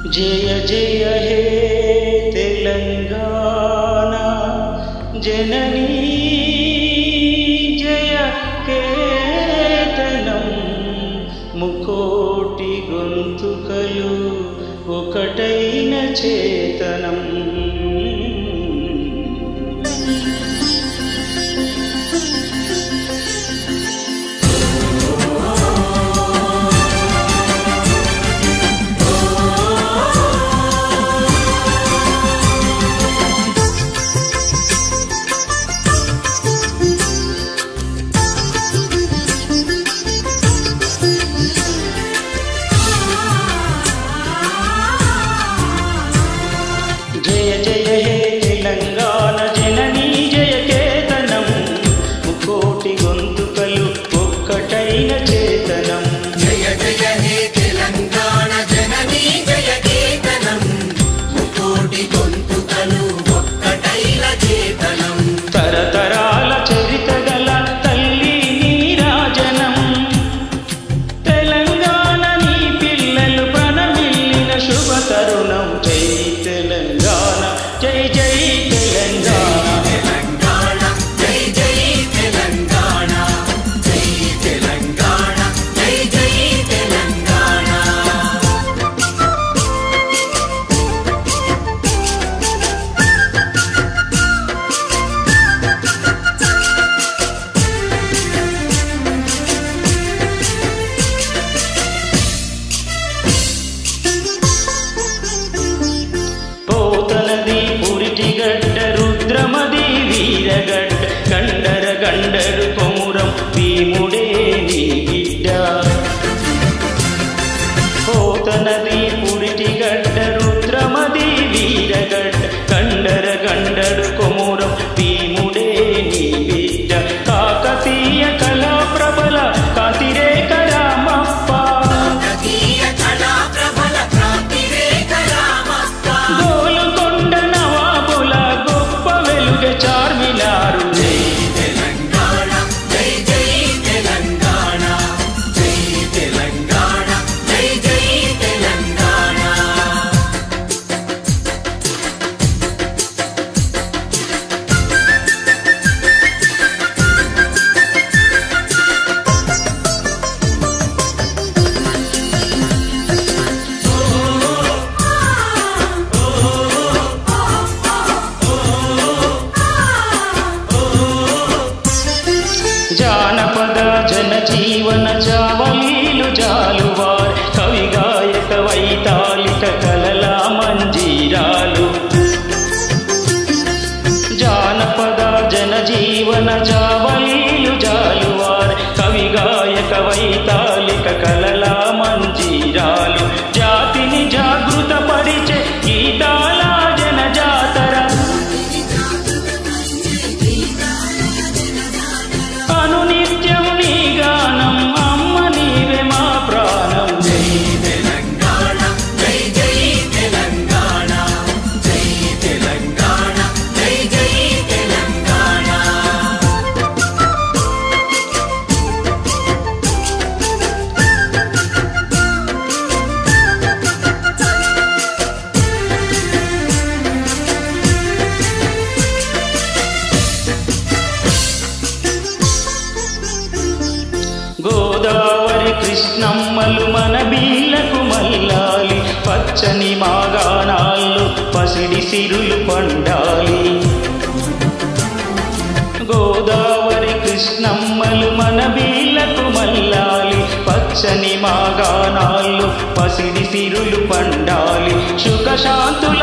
जय जय हे तेलंगाना जननी जय केतनं मुकोटि गोंतुकलु ఒకటైన చేతనం जय जय हे तेलंगाना जननी जय केतनं मुकोटि गोंतुकलु ఒక్కటైన చేతనం जय जय हे तेलंगाना जननी जय केतनं मुकोटि गोंतुकलु ఒక్కటైన చేతనం తరతరాల చరిత గల తల్లి నీరాజనం తెలంగాణ నీ పిల్లలు ప్రణమిల్లిన శుభ తరుణం జై తెలంగాణ జై జై తెలంగాణ తెలంగాణ జై జై తెలంగాణ జై తెలంగాణ జై జై తెలంగాణ పోతనది పురిటిగడ్డ రుద్రమది వీరగడ్డ గండర గండరు కొమురం భీముడే నీ బిడ్డ పోతనది పురిటిగడ్డ రుద్రమది వీరగడ్డ గండర గండరు కొమురం భీముడే నీ బిడ్డ కాకతీయ కళా ప్రబల కాంతిరేఖ రామప్ప కాకతీయ కళా ప్రబల క్రాంతిరేఖ రామప్ప గోలుకొండ నవాబుల గొప్ప వెలుగ చార్మినారు జై తెలంగాణ జై జై తెలంగాణ జై తెలంగాణ జై జై తెలంగాణ జానపద జనజీవన జావలీలు జాలువార్ కవి గాయక వైతాళిక కలల మంజీరాలు జానపద జనజీవన జావలీలు జాలువార్ కవి గాయక వైతాళిక కలల మంజీరాలు జాతిని జాగృత పరిచే గీతాల జనజాతర అనునిత్యం నీ గానం అమ్మ నీవే మా ప్రాణం జై తెలంగాణ జై జై తెలంగాణ జై తెలంగాణ జై జై తెలంగాణ గోదావరి కృష్ణమ్మలు మన బీళ్లకు మల్లాలి పచ్చని మాగాణాల్లో పసిడి సిరులు పండాలి గోదావరి కృష్ణమ్మలు మన బీళ్లకు మల్లాలి పచ్చని మాగాణాల్లో పసిడి సిరులు పండాలి సుఖశాంతుల